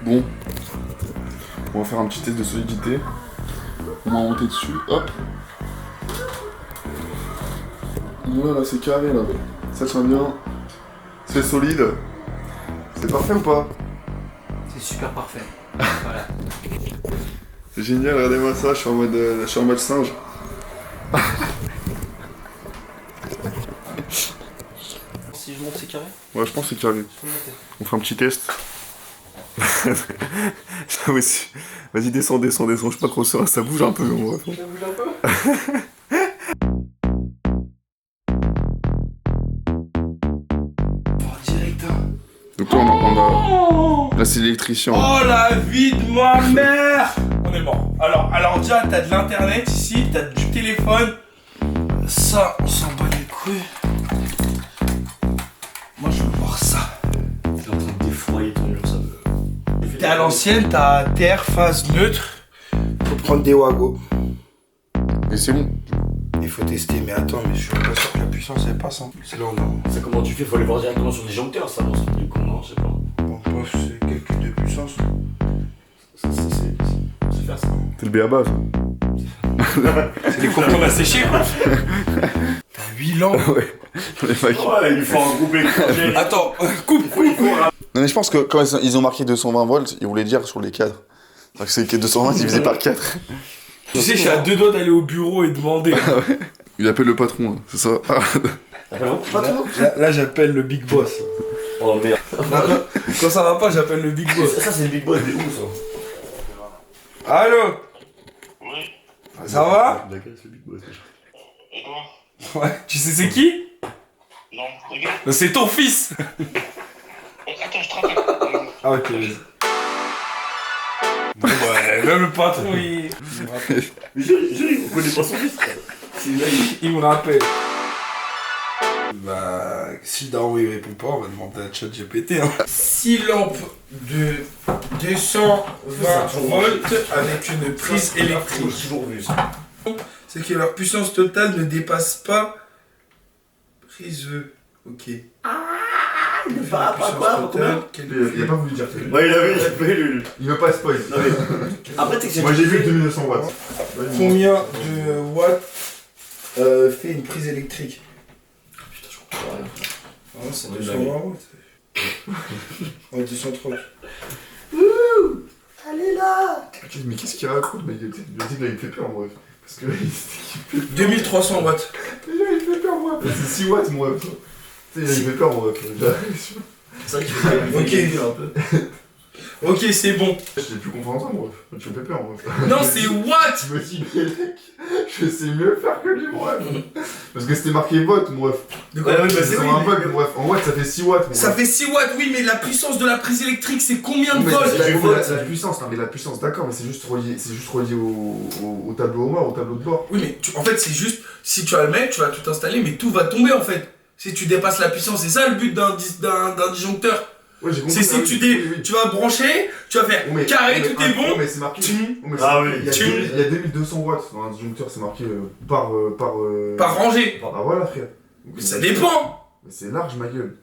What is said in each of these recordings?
Bon. On va faire un petit test de solidité. On va monter dessus, hop. Voilà, c'est carré là. Ça tient bien. C'est solide. C'est parfait ou pas? C'est super parfait. Voilà. C'est génial, regardez-moi ça, je suis en mode singe. Si je monte, c'est carré? Ouais, je pense que c'est carré. On fait un petit test. Vas-y, descends, je sais pas trop ça bouge un peu. Ça bouge un peu? Direct, hein. Donc là, on a... Là, c'est l'électricien. Oh la vie de ma mère! On est mort. Alors déjà, t'as de l'internet ici, t'as du téléphone. Ça, on s'en bat les couilles. Moi, je veux voir ça. T'es en train de défourailler ton mur, ça me... T'es à l'ancienne, t'as terre, phase neutre. Faut prendre des wagos. Et c'est bon. Il faut tester, mais attends, mais je suis pas sûr que la puissance elle passe. Hein. C'est là, on a... Ça, comment tu fais? Faut aller voir directement sur des disjoncteurs, ça, dans ce truc, non? Je sais pas. Bon, c'est calcul de puissance. C'est faire ça. C'est le béaba, ça. C'est les cours qu'on a séché, quoi. T'as 8 lampes. Ouais. Les mecs. Ouais, il faut un groupe électrique. Attends, coupe. Non, mais je pense que quand ils ont marqué 220 volts, ils voulaient dire sur les cadres. Donc c'est que 220 divisé par 4. Tu sais, je suis à 2 doigts d'aller au bureau et demander. Ah ouais. Il appelle le patron, hein, c'est ça. Là, j'appelle le big boss. Oh merde. Quand ça va pas, j'appelle le big boss. Ça, c'est le big boss des où, ça? Allô? Oui, Ça va? D'accord, c'est le big boss. et toi? Ouais. Tu sais c'est qui? Non, regarde. C'est ton fils. Attends, je te rappelle. Ah ok, vas-y. Bon bah, même le patron, il me rappelle. Mais je on connaît pas son fils. Il me rappelle. Bah, si le daron il répond pas, on va demander à ChatGPT. 6 lampes de 220 volts avec une prise électrique. J'ai toujours vu ça. C'est que leur puissance totale ne dépasse pas prise E. Ok. Pas quoi? Combien? Il a pas voulu dire. Ouais, il avait lu. Il veut pas spoil. Non, mais... Après, tu sais que Moi j'ai vu 2900 watts. Combien de watts fait une prise électrique? Putain, je comprends rien. Ah, c'est 220 watts. Ouais, 230. Allez là! Mais qu'est-ce qu'il raconte? Mais le type là il me fait peur, moi. Parce que là, il 2300 watts. Déjà, il me fait peur, moi. C'est 6 watts, moi. Tu sais, il me fait peur, moi. C'est vrai qu'il faut Ok. un peu. Ok, c'est bon. J'étais plus confiant en toi, moi. Tu me fais peur, moi. Non, c'est watts. Je me dis, mais mec, je sais mieux faire que lui, moi. Parce que c'était marqué watt, moi. De quoi? Ouais, ouais, bah, C'est un bug, bref. En watt, ça fait 6 watts, moi. Ça fait 6 watts, oui, mais la puissance de la prise électrique, c'est combien de Mais volts? c'est la puissance, non mais la puissance, d'accord, mais c'est juste relié au tableau au mort, au tableau de bord. Oui, mais en fait, c'est juste, si tu vas le mettre, tu vas tout installer, mais tout va tomber, en fait. Si tu dépasses la puissance, c'est ça le but d'un disjoncteur. Ouais, j'ai compris. C'est si tu vas brancher, tu vas faire carré, tout est bon. Mais c'est marqué. Ah oui, il y a 2200 watts dans un disjoncteur, c'est marqué par rangée. Ah voilà, frère. Mais ça dépend. Mais c'est large, ma gueule.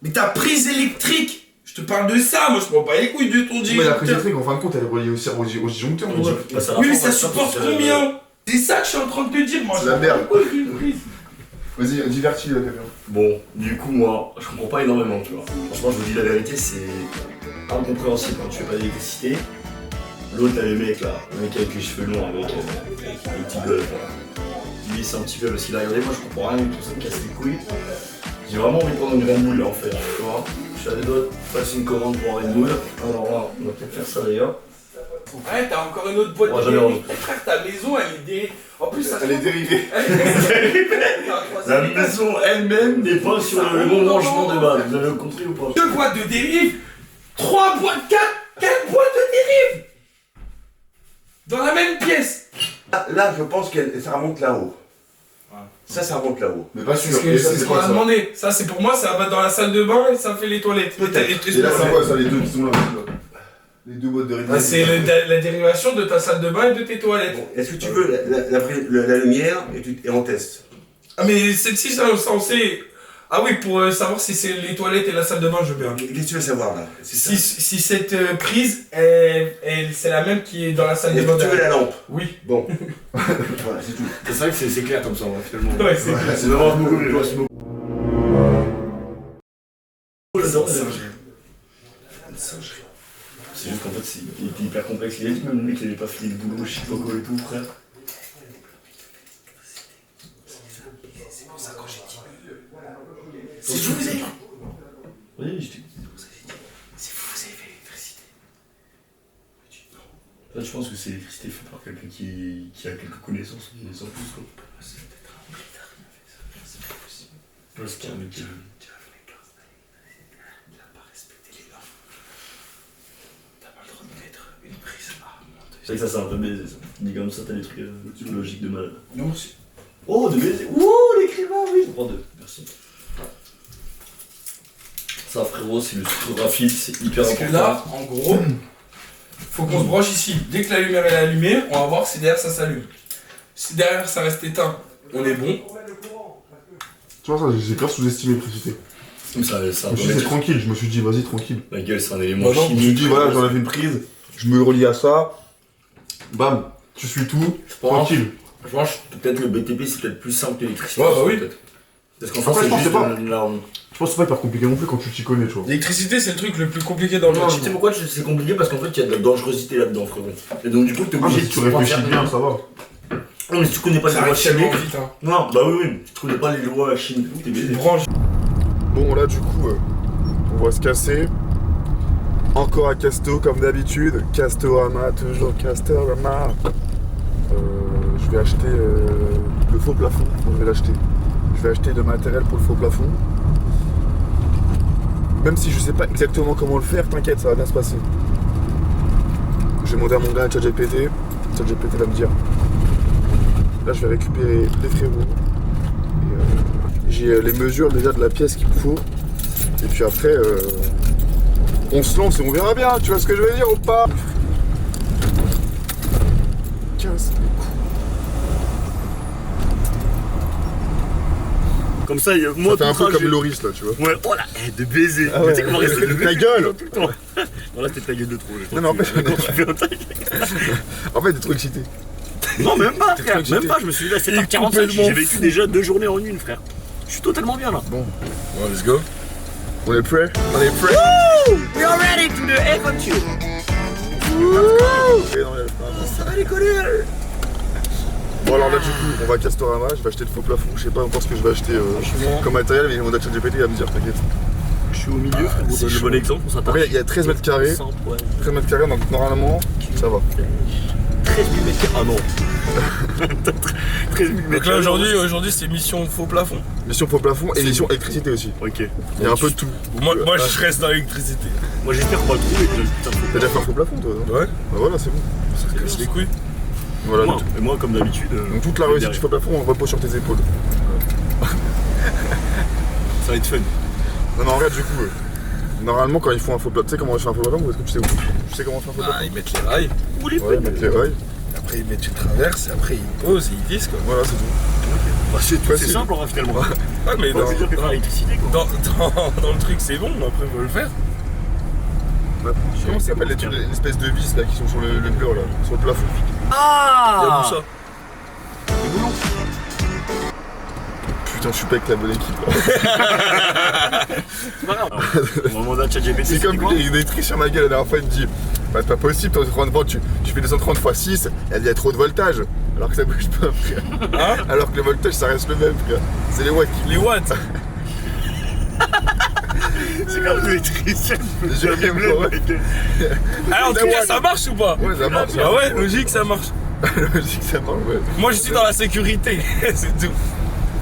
Mais ta prise électrique, je te parle de ça, moi je prends pas les couilles de ton Mais la prise disjoncteur. électrique, en fin de compte, elle est reliée aussi au disjoncteur, moi. Oui, mais ça supporte combien? C'est ça que je suis en train de te dire, moi. C'est la merde. Je prends pas les couilles d'une prise. Vas-y, divertis, Damien. Bon, du coup, moi, je comprends pas énormément, tu vois. Franchement, je vous dis la vérité, c'est incompréhensible quand tu fais pas d'électricité. L'autre, là, le mec avec les cheveux longs, avec un petit golf, là. Lui, c'est un petit peu parce qu'il a regardé, moi, je comprends rien du tout, ça me casse les couilles. J'ai vraiment envie de prendre une Red Bull, là, en fait, tu vois. Je suis à deux doigts de passer une commande pour un Red Bull. Alors là, on va peut-être faire ça, d'ailleurs. Ouais, t'as encore une autre boîte Ouais, de j'en ai dérivés. Frère, ta maison, elle est dérivée. En plus, ça Elle est dérivée. La maison elle-même n'est pas sur le bon rangement de base, vous avez compris ou pas? 2 boîtes de dérive, 3 boîtes, 4 boîtes de dérive dans la même pièce. Là, je pense que ça remonte là-haut. Ça remonte là-haut. Mais pas C'est sûr. ce qu'on a demandé. Ça, c'est pour moi, ça va dans la salle de bain et ça fait les toilettes. Peut-être. Et là, c'est quoi ça, les deux qui sont là? Les deux boîtes de réglage. Ah, c'est la dérivation de ta salle de bain et de tes toilettes. Bon, est-ce que tu veux la lumière et on teste? Ah, mais celle-ci, c'est censé Ah oui, pour savoir si c'est les toilettes et la salle de bain, je veux bien. Qu'est-ce que tu veux savoir là? C'est ça. Si cette prise, c'est la même qui est dans la salle de Est-ce bain. que tu veux la lampe? Oui. Bon. Voilà, c'est tout. C'est vrai que c'est clair comme ça, finalement. Ouais, c'est Voilà, C'est vraiment beaucoup, merci beaucoup. C'est juste qu'en fait, il était hyper complexe. Il a dit même le mec, il avait pas fini le boulot, je sais pas quoi et tout, frère. C'est pour ça quand j'ai dit. C'est vous, vous avez. Oui, je t'ai dit. C'est vous, vous avez fait l'électricité. En fait, je pense que c'est l'électricité fait par quelqu'un qui a quelques connaissances, mais sans plus, quoi. C'est peut-être un militaire qui m'a fait ça. C'est pas possible. Parce qu'il y a un mec qui. Il a pas respecté les normes. T'as pas le droit de mettre une prise à monter. C'est vrai que ça, c'est un peu baisé, ça. Dit comme ça, t'as des trucs logiques de malade. Non, c'est. Oh, de baiser. Ouh, l'écrivain, oui. Je prends deux, merci. Ça, frérot, c'est le sous-graphite, c'est hyper Parce important. que là, en gros, faut qu'on se branche ici. Dès que la lumière est allumée, on va voir si derrière ça s'allume. Si derrière ça reste éteint, on est bon. Tu vois, ça, j'ai grave sous-estimé l'électricité. Comme ça, Je me suis dit, c'est tranquille, je me suis dit, vas-y, tranquille. La gueule, c'est un élément Bah non, Je me suis chimique. dit, voilà, j'enlève une prise, je me relie à ça, bam, tu suis tout, tranquille. Je pense que peut-être le BTP, c'est peut-être plus simple que l'électricité. Ouais, bah oui. peut-être. Parce qu'en Après, fait, je c'est pense juste que c'est pas- la... Je pense que c'est pas hyper compliqué non plus quand tu t'y connais, tu vois. L'électricité, c'est le truc le plus compliqué dans le Non, monde. tu sais pourquoi c'est compliqué? Parce qu'en fait, il y a de la dangerosité là-dedans, frérot. Et donc, du coup, t'es Ah, obligé mais de si tu réfléchis bien, ça va. Non, mais si tu connais pas les Ça lois arrive tellement chimiques. vite, hein. Non, bah oui, si tu connais pas les lois chimiques, t'es Tu baisé. te branches. Bon, là, du coup, on va se casser. Encore à Casto, comme d'habitude. Castorama, toujours Castorama. Je vais acheter le faux plafond. Enfin, je vais l'acheter. Je vais acheter le matériel pour le faux plafond. Même si je sais pas exactement comment le faire, t'inquiète, ça va bien se passer. Je vais demander à mon gars ChatGPT. ChatGPT va me dire. Là, je vais récupérer les frérots. Et, j'ai les mesures déjà de la pièce qu'il me faut. Et puis après, on se lance et on verra bien. Tu vois ce que je veux dire ou pas? 15. Comme ça, moi, Ça fait un tout peu comme trajet- Loris là, tu vois. Ouais, oh là, de baiser. Ah ouais, Tu sais comment rester de ta gueule. tout le temps. Non, là, c'était ta gueule de trop. Non, mais en fait, Quand tu fais un tac. En fait, t'es trop excité. Non, même pas, T'es frère. trop excité. Même pas, je me suis dit à 7h45. J'ai vécu déjà 2 journées en une, frère. Je suis totalement bien là. Bon, let's go. On est prêt? On est prêt? We are ready to the adventure. Et non, il y a pas. Ça va décoller. Bon alors là du coup on va à Castorama, je vais acheter le faux plafond, je sais pas encore ce que je vais acheter comme matériel mais mon ChatGPT va me dire, t'inquiète. Je suis au milieu, frère. On donne le bon exemple, on s'attaque. Après il y a 13 mètres carrés, 13 mètres carrés donc normalement ça va. 13 000 mètres carrés. Ah non. 13 000 mètres Donc carrés. là, aujourd'hui, c'est mission faux plafond. Mission faux plafond et mission électricité aussi. Ok. Il y a un peu de tout. Moi, je reste dans l'électricité. Moi, j'espère qu'on va le trouver. Putain, T'as déjà fait un faux plafond toi non? Ouais. Bah voilà c'est bon. Ça se casse les couilles. Voilà. Moi, et moi, comme d'habitude. Donc toute la réussite du faux plafond on repose sur tes épaules. Ça va être fun. Non mais en vrai du coup normalement quand ils font un faux plafond, tu sais comment on fait un faux plafond ou est-ce que tu sais où? Tu sais comment on fait un faux Ah, plafond? ils mettent les rails, Ouais, mettre les rails. après ils mettent une traverse, et après ils posent et ils visent quoi. Voilà c'est tout. Bah, c'est Facile. simple en vrai, finalement. Ouais, mais Faut dire que faire l'électricité, quoi. dans le truc c'est bon, mais après faut le faire. Comment ça s'appelle les trucs, l'espèce de vis là qui sont sur le mur là, sur le plafond? Il y a Ah tout ça. Putain, je suis pas avec la bonne équipe. Là. C'est pas grave. On va demander à ChatGPT. C'est comme quoi il a écrit sur ma gueule la dernière fois, il me dit bah, c'est pas possible, tu fais 230 x 6, il y a trop de voltage. Alors que ça bouge pas, frère. Hein? Alors que le voltage ça reste le même, frère. C'est les watts qui. Les watts. C'est comme l'électricien. J'ai rien vu, ouais. Alors en tout cas ça marche ou pas? Ouais, ça marche. Ah ouais, logique ça marche. Logique, ça marche, ouais. Moi je suis dans la sécurité, c'est tout.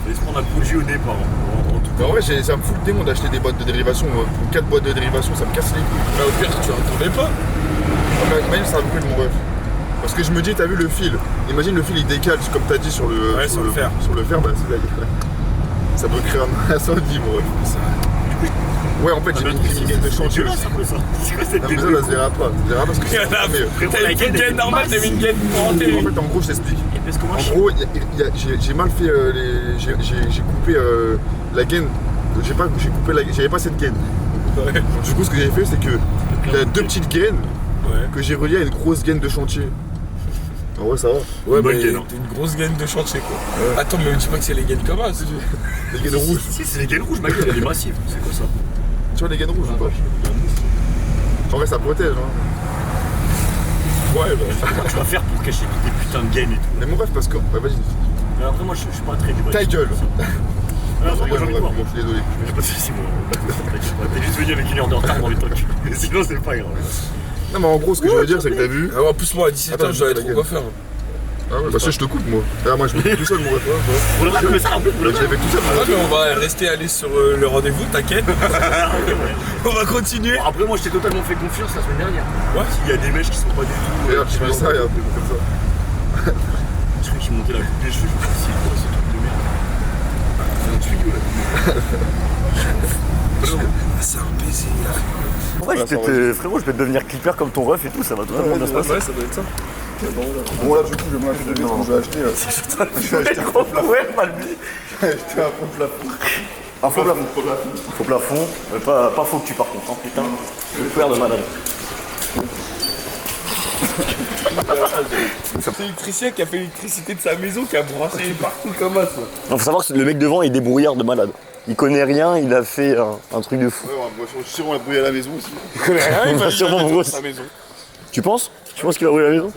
Est-ce qu'on a produit au départ en tout Mais en vrai, ça me fout le démon d'acheter des boîtes de dérivation. Pour 4 boîtes de dérivation, ça me casse les couilles. Bah au pire tu entendais pas. Imagine, ça me coûte mon rêve. Parce que je me dis, t'as vu le fil? Imagine le fil il décale, comme t'as dit sur le, Ouais, sur le fer. Sur le fer, bah c'est là. Ça peut créer un incendie, mon rêve. Ouais, en fait, j'ai mis une criminalité de chantier. C'est ça, ça. C'est quoi cette Non, mais ça se verra pas. Ça se verra parce que Il y en a. mais, T'as une gaine normale, t'as mis une gaine montée. en fait, en gros, je t'explique. Parce que moi, En gros, j'ai mal fait j'ai coupé la gaine j'avais pas cette gaine. Ouais. Donc, du coup, ce que j'avais fait, c'est que il y a 2 petites gaines que j'ai reliées à une grosse gaine de chantier. En vrai, ça va. Ouais, bonne mais gaine, hein. une grosse gaine de chantier quoi. Attends, mais dis pas que c'est les gaines comme ça. Les gaines rouges. Si, c'est les gaines rouges, ma gueule, elle est massive. C'est quoi ça? Tu vois les gaines rouges ou pas? En vrai, ça protège. Hein. Ouais, bah. Comment tu vas faire pour cacher toutes tes putains de gaines et tout? Mais mon rêve, parce que. Ouais, vas-y. Mais après, moi, je suis pas très du Ta gueule. Ah, j'en ai Bon, pas. je suis désolé. J'ai pas de soucis, moi. T'es juste venu avec 1 heure de retard dans les trucs. Sinon, c'est pas grave. Non, mais en gros, ce que je veux dire, c'est que t'as vu. En plus, moi à 17h, je dois être au coiffeur. Ah ouais, bah ça, je te coupe, moi. Ah, moi, je me coupe tout seul, mon rêve. On l'a fait ça, en plus. Je l'ai fait tout seul, mon Ah, rêve. mais on va rester aller sur le rendez-vous, t'inquiète. On va continuer. Bon, après, moi, je t'ai totalement fait confiance la semaine dernière. Ouais. Il y a des mèches qui sont pas du tout. Regarde, tu fais ça, regarde, comme ça. Je crois qu'il montait la coupe des cheveux. Je me suis dit, c'est quoi ce truc de merde? C'est un tuyau, là. C'est un baiser là. Ouais, frérot, je peux devenir clipper comme ton ref et tout, ça va totalement bien se passer. Ouais, ça doit être ça. Bon, là, du coup, je vais m'acheter des maisons. Je vais acheter. Je vais acheter un faux plafond. Ouais, Malby. Je vais acheter un faux plafond. Un faux plafond. Faux plafond, mais pas faux que tu par contre, hein, putain. Le père de madame. C'est l'électricien qui a fait l'électricité de sa maison qui a brassé partout comme ça. Non, faut savoir que le mec devant est débrouillard de malade. Il connaît rien, il a fait un truc de fou. Ouais, moi, je suis sûr qu'on va brouiller à la maison aussi. Il connaît rien, il va sûrement me sa maison. Tu penses qu'il va brûler la maison?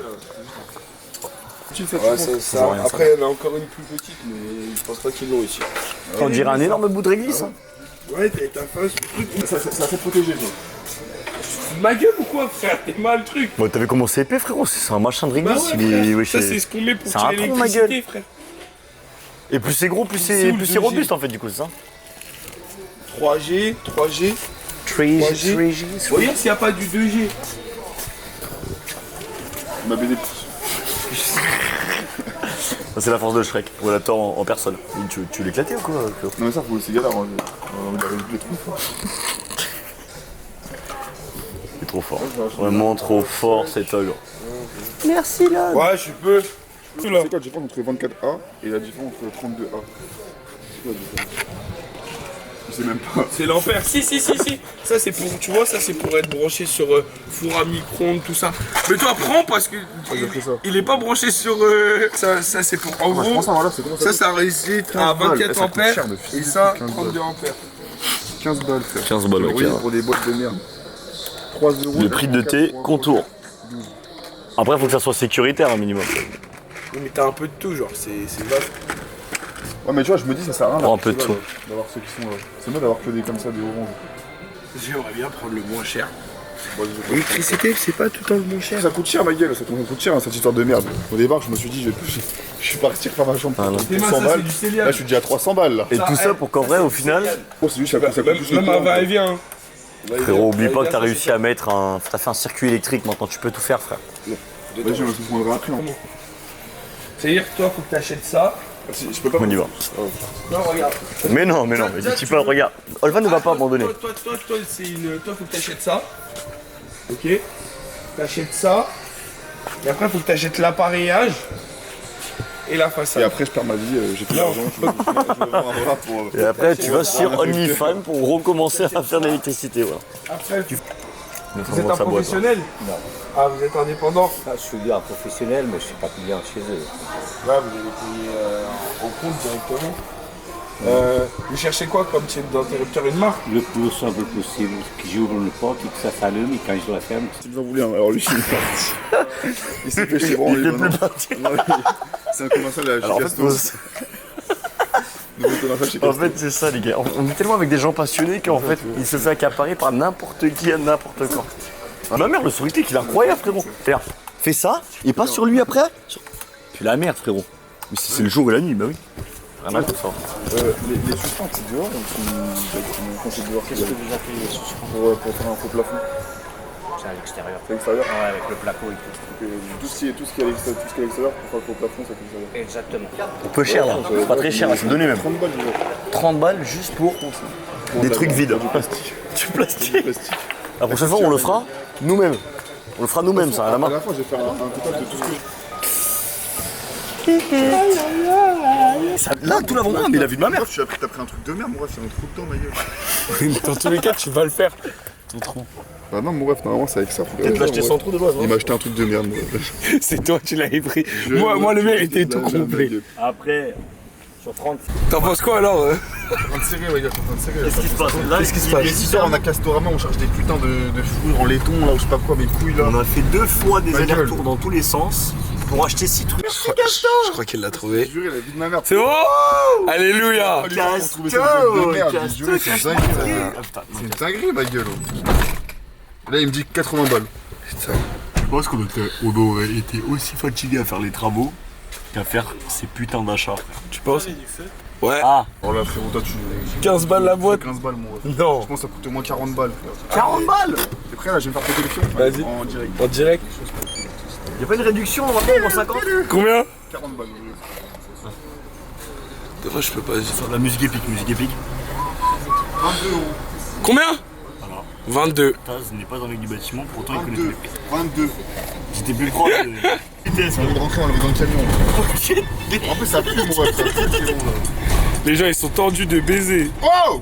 Ouais, ça. Après, il y en a encore une plus petite, mais je pense pas qu'ils l'ont ici. On dirait un énorme bout de réglisse. Hein. Ouais, t'as faim, ce truc. Ça fait protéger, toi. Ma gueule ou quoi, frère? T'es mal le truc. Bon, t'as vu comment c'est épais, frérot? C'est un machin de Bah réglisse. ouais, il est... frère. wesh, Ça, c'est ce qu'on met pour c'est un tirer trou, ma l'électricité, gueule. frère. Et plus c'est gros, plus C'est c'est où le 2G? robuste en fait, du coup, c'est ça? 3G. 3G. Regarde s'il n'y a pas du 2G. Ma BD. Ça, c'est la force de Shrek, ou la Thor en personne. Tu l'éclatais ou quoi? Non, mais ça, faut aussi galère. On va les trous. Il est trop fort. Vraiment trop fort cet ogre. Ouais, je peux. C'est quoi la différence entre 24A et la différence entre 32A? C'est quoi la différence? Je sais même pas. C'est l'ampère. Si. Ça, c'est pour, tu vois, ça, c'est pour être branché sur four à micro-ondes, tout ça. Mais toi, prends parce que il est pas branché sur. Ça c'est pour. En Moi, je gros, pense à là, c'est comment ça résiste à 24 ça coûte ampères cher de et fils, ça, 15 32 balles. ampères. 15 balles, frère. 15 balles, Oui, ok. pour des boîtes de merde. 3 euros. Le prix de thé, contour. Après, faut que ça soit sécuritaire un minimum. Oui, mais t'as un peu de tout, genre, c'est vache. Ouais, mais tu vois, je me dis, ça sert à rien Prends un peu de tout. d'avoir ceux qui sont. C'est mieux d'avoir que des comme ça, des oranges. J'aimerais bien prendre le moins cher. Bon, L'électricité, c'est pas tout le temps le moins cher. ça coûte cher, ma gueule, ça coûte cher, hein, cette histoire de merde. Au départ, je me suis dit, je suis parti faire ma chambre Ah non. pour Tes mains, 100 ça, balles. c'est du céliac. Là, je suis déjà à 300 balles, là. Et tout ça pour qu'en vrai, au final, Oh, c'est juste, ça coûte plus Même le un temps. va-et-vient. frérot, oublie pas que t'as réussi à mettre un. T'as fait un circuit électrique, maintenant tu peux tout faire, frère. Vas-y, je me prendrai après. Hein. C'est-à-dire que toi, faut que t'achètes ça. Si, je peux pas. On y va. Non, regarde. Mais non, mais dis pas, regarde. Olvan ne va pas abandonner. Toi, c'est une. Toi, faut que t'achètes ça. Ok. T'achètes ça. Et après, faut que t'achètes l'appareillage. Et la Et façade. après, je perds ma vie, j'ai plus d'argent. Je vais vendre un bras pour. Et après, tu vas sur OnlyFans pour recommencer à faire de l'électricité, voilà. Après, Vous vous êtes un professionnel? Non. Ah, vous êtes indépendant? Ah, je suis un professionnel, mais je ne suis pas client chez eux. Là, vous allez payer en compte directement. Vous cherchez quoi comme type d'interrupteur? Une marque? Le plus simple possible, que j'ouvre le porte et que ça s'allume, et quand je la ferme, Si vous en voulez, alors lui, il est parti. Il s'est fait chez Il est plus parti. C'est un commercial à Alors, en fait, Castos. Nouveau commercial chez En Castos. fait, c'est ça, les gars. On est tellement avec des gens passionnés qu'en fait, il se fait accaparer par n'importe qui à n'importe quand. Ah, ma mère, le sourire, il est incroyable, frérot. Regarde, fais ça, et passe sur lui après. Puis la merde, frérot. Mais c'est le jour et la nuit, bah oui. Rien à foutre, ça. Les suspens, c'est dehors, quand c'est dehors, c'est pour faire un faux plafond. c'est à l'extérieur. C'est l'extérieur. Ouais, avec le placo et tout. Donc, tout ce qui est à l'extérieur, pour faire le faux plafond, ça fait l'extérieur. Exactement. Peu cher, là. C'est pas très cher, là, c'est donné même. 30 balles, je vois. 30 balles juste pour des trucs vides. Du plastique. Du Du plastique. plastique. La prochaine fois, on le fera nous-mêmes. On le fera nous-mêmes, ça, à la À main. la fin, je vais faire un total de tout ce que Là, tout l'avant-bras, mais il a vu de ma mère. Tu as pris un truc de merde, mon ref, c'est un trou dedans, ma gueule. Dans tous les cas, tu vas le faire. Ton trou. Bah non, mon ref, normalement, c'est avec ça. Peut-être l'acheter sans trou de base. Il m'a acheté un truc de merde, mon ref. C'est toi, tu l'avais pris. Moi, le mien était tout complet. Après, sur 30. T'en penses quoi alors T'es en train de serrer, ma gueule, t'es en train de serrer. Qu'est-ce qui se passe là? Qu'est-ce qui se passe? Ce soir, on a Castorama, on cherche des putains de fourrures en laiton, là, ou je sais pas quoi, mes couilles là. On a fait 2 fois des Ma gueule. allers-retours dans tous les sens pour acheter 6 trucs. Je crois qu'il l'a trouvé. J'ai juré, la vie de ma mère. C'est bon. Alléluia. C'est une dinguerie, ma gueule. Là, il me dit 80 balles. Putain. Je pense qu'on aurait été aussi fatigué à faire les travaux qu'à faire ces putains d'achats. Tu penses? Ouais. Ah, Oh là, frérot, toi, tu. 15 balles la boîte. 15 balles, mon ref. Non. Je pense que ça coûte au moins 40 balles. 40 balles. T'es prêt là, je vais me faire péter le fion. Vas-y. En direct. En direct. Y'a pas une réduction, on va faire en 50? Combien? 40 balles. Moi, je peux pas. Sur de la musique épique, 22 euros. Combien? 22. Taz n'est pas un mec du bâtiment, pourtant il connaît tous 22. les prix. 22. J'étais plus proche de... On envie de rentrer, on l'a mis dans le camion. En plus, ça pue, mon ref. Ça pue, c'est bon là. Les gens, ils sont tendus de baiser. Oh.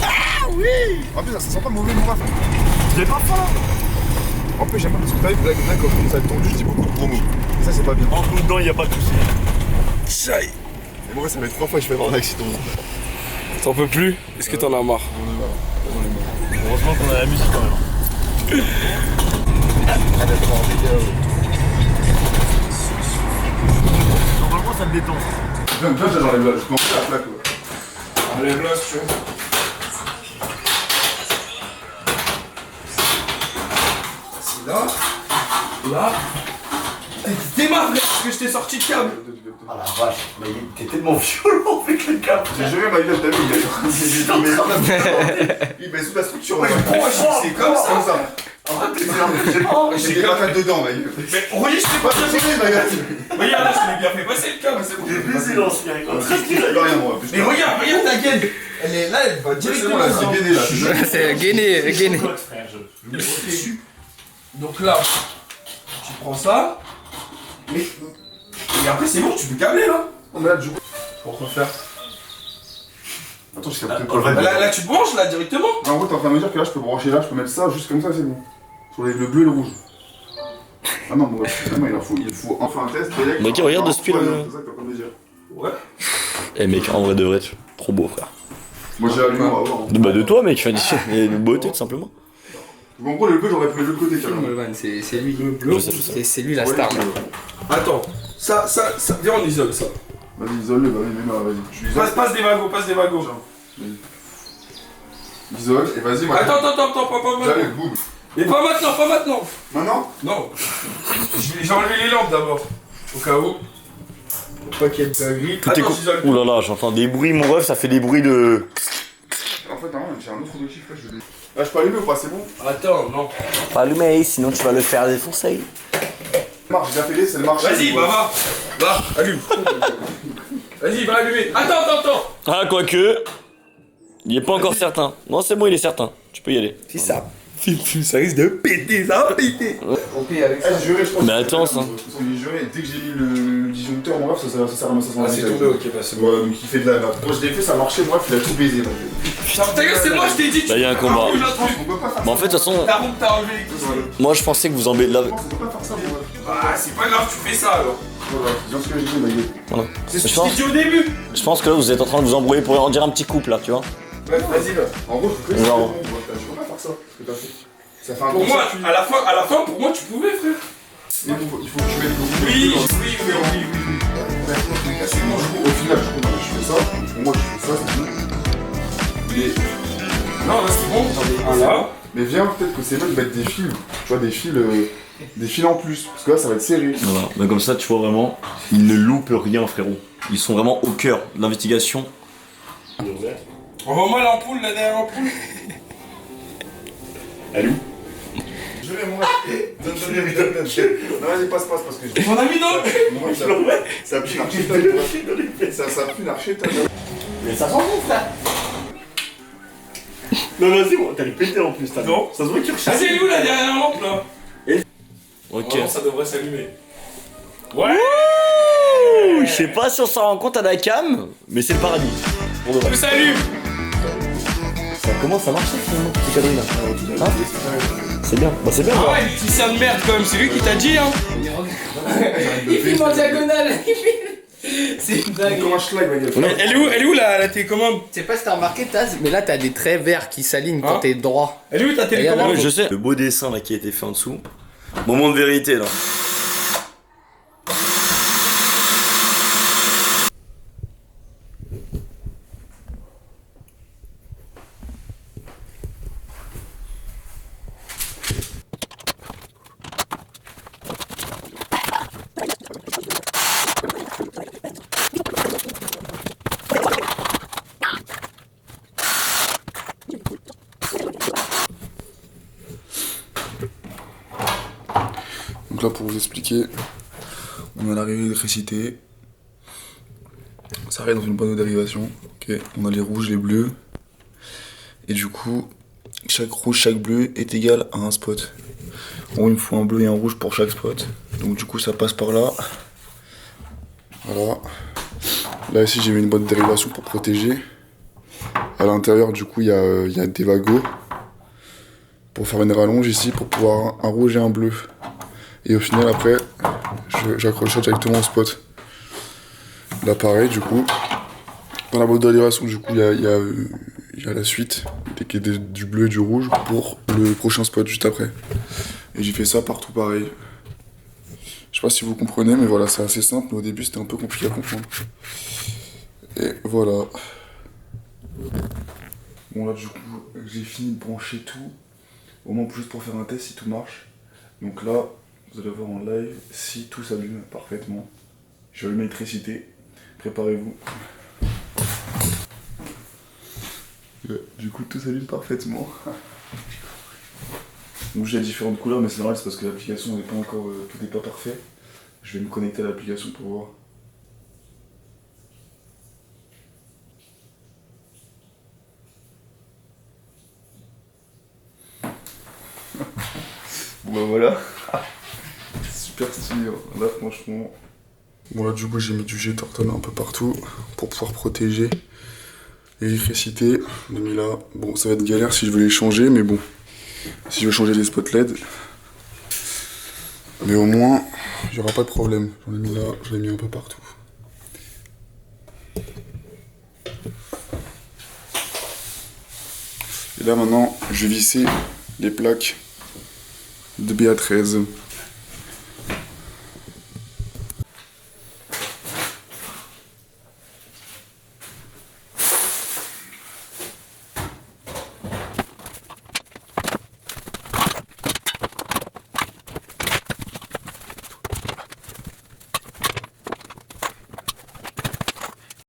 Ah oui. En plus, ça sent pas mauvais, mon ref. J'ai pas faim. En plus, j'aime pas parce que t'as vu, là, quand on commence à être tendu, je dis beaucoup de gros mots. Et ça, c'est pas bien. Entre nous dedans, y'a pas de soucis. Chai. Et moi, ça fait 3 fois que je fais avoir un accident. T'en peux plus? Est-ce que t'en as marre? Heureusement qu'on a la musique quand même. Normalement ça me détend. Bien, j'enlève là, je commence à la plaque. Enlève là si tu veux. C'est là. Là. Démarre parce que je t'ai sorti de câble. Ah la vache, mais t'es tellement violent avec le câble. J'ai juré, ma gueule, t'as vu, il met sous la structure. C'est comme ça. J'ai des patates dedans, ma gueule. Mais regarde, je t'ai pas J'ai juré, ma gueule. Regarde, je t'ai bien fait passer le câble, c'est bon. J'ai baisé l'ancien. Il va rien, moi. Mais regarde ta gaine. Elle est là, elle va C'est directement bon, là, c'est gainé, là. C'est gainé. Donc là, tu prends ça. Mais. Et après, c'est bon, tu peux câbler là. On met là, du coup. Pourquoi faire? Attends, je capte pas. Là, tu branches là directement. En gros, t'es en train de me dire que là, je peux brancher là, je peux mettre ça juste comme ça, c'est bon. Sur le bleu et le rouge. Ah non, bon, finalement, il faut enfin un test. Mais ok, regarde de ce pile. C'est ça que t'es en train de me dire. Ouais. Eh mec, en vrai de vrai, trop beau frère. Moi, j'ai allumé, on va voir. Bah de toi mec, tu vas dire, et de beauté tout simplement. En gros, le bleu, j'aurais pris le côté, carrément. C'est lui. Je sais. C'est lui la star. Attends, ça, viens, on isole ça. Vas-y, isole-le, bah oui, mais vas-y. Tu l'isoles. Passe des wagons, Isole, et vas-y, moi. Attends, pas J'allais, maintenant. boum. Mais pas maintenant. Maintenant? Non. J'ai enlevé les lampes d'abord. Au cas où. Pour pas qu'il y ait de dinguerie. Attends, j'isole. Ouh là là, j'entends des bruits, mon ref, ça fait des bruits de... En fait, non, j'ai un autre objectif là, je vais. Là, je peux allumer ou pas, c'est bon? Attends, non. Pas allumé, sinon tu vas le faire défoncer. Marche, j'ai appelé, c'est le marché. Vas-y, va, allume. Vas-y, va allumer. Attends. Ah, quoique... Il est pas encore certain. Non, c'est bon, il est certain. Tu peux y aller. Si ça risque de péter, ça va péter. J'ai juré, je pense. Mais attends, ça. Parce que j'ai juré, dès que j'ai mis le disjoncteur, mon ref, ça sert à masser son C'est tombé, ok, bah c'est bon. Ouais, donc il fait de la merde. Moi je l'ai fait, ça marchait, moi il a tout baisé. Putain, ta gueule, c'est moi, je t'ai dit. Là, y a un combat. On peut pas faire Bah en fait, de toute façon, T'as enlevé l'électricité. moi je pensais que vous embêtez là. ça. On peut pas faire ça, mon ref. Ah, c'est pas grave, tu fais ça alors. Voilà, c'est bien ce que j'ai dit, ma gueule. Voilà. C'est ce que Je je pense, t'ai dit au début. je pense que là vous êtes en train de vous embrouiller pour en dire un petit couple là, tu vois. Ouais, vas-y là. En gros, je peux Genre. je peux pas faire ça, ce que t'as fait. Ça fait un Pour moi, court-circuit. à la fin, pour moi, tu pouvais, frère. Il faut que tu mettes le Oui. Au final, je fais ça. Pour moi, je fais ça, c'est tout. Non, là, c'est bon, j'en ai un là. Mais viens, peut-être que c'est mieux de mettre des fils. Tu vois, des fils en plus. Parce que là, ça va être serré. Voilà, bah comme ça tu vois vraiment, ils ne loupent rien frérot. Ils sont vraiment au cœur de l'investigation. Envoie-moi l'ampoule, la dernière ampoule. Elle est où? Je vais, mon ref. Donne. Non, vas-y, passe, parce que je. On a mis dans le... Mon ref, ça pue l'archet, ça pue l'archet, Mais ça s'en fout frère. Non vas-y, t'as les pété en plus, t'as. Non. Ça se voit qu'il recherche. Vas-y, elle est où la dernière lampe là? Ok. Normalement, ça devrait s'allumer. Ouais. Je sais pas si on s'en rend compte à la cam, mais c'est le paradis. Pour de vrai. Salut. Ça commence à marcher finalement, ces conneries là. Hein? C'est bien. Bah c'est bien. Ah ouais, l'électricien de merde quand même, c'est lui qui t'a dit hein. Il filme en diagonale. C'est une dingue. Elle est où la télécommande? Je sais pas si t'as remarqué, Taz, mais là t'as des traits verts qui s'alignent quand t'es droit. Elle est où ta télécommande? Ouais, je sais. Le beau dessin là qui a été fait en dessous. Moment de vérité là. Donc là, pour vous expliquer, on a l'arrivée d'électricité. Ça arrive dans une panneau de dérivation. Ok, on a les rouges, les bleus. Et du coup, chaque rouge, chaque bleu est égal à un spot. Bon, il me faut un bleu et un rouge pour chaque spot. Donc du coup, ça passe par là. Voilà. Là ici, j'ai mis une bonne dérivation pour protéger. À l'intérieur, du coup, il y a des wagons pour faire une rallonge ici, pour pouvoir un rouge et un bleu. Et au final, après, j'accroche ça directement au spot. Là, pareil, du coup, dans la boîte de dérivation, du coup, il y a la suite du bleu et du rouge pour le prochain spot juste après. Et j'ai fait ça partout pareil. Je sais pas si vous comprenez, mais voilà, c'est assez simple. Mais au début, c'était un peu compliqué à comprendre. Et voilà. Bon, là, du coup, j'ai fini de brancher tout. Au moins, juste pour faire un test si tout marche. Donc là, vous allez voir en live si tout s'allume parfaitement. Je vais allumer l'électricité. Préparez-vous. Du coup, tout s'allume parfaitement. Donc j'ai différentes couleurs, mais c'est normal, c'est parce que l'application n'est pas encore, tout n'est pas parfait. Je vais me connecter à l'application pour voir. Bon bah voilà. Super stylé, hein. Là franchement. Bon là du coup j'ai mis du jet Torton un peu partout pour pouvoir protéger l'électricité. On a mis là. Bon ça va être galère si je veux les changer, mais bon. Si je veux changer les spots LED. Mais au moins, il n'y aura pas de problème. J'en ai mis là, j'en ai mis un peu partout. Et là maintenant, je vais visser les plaques de BA13.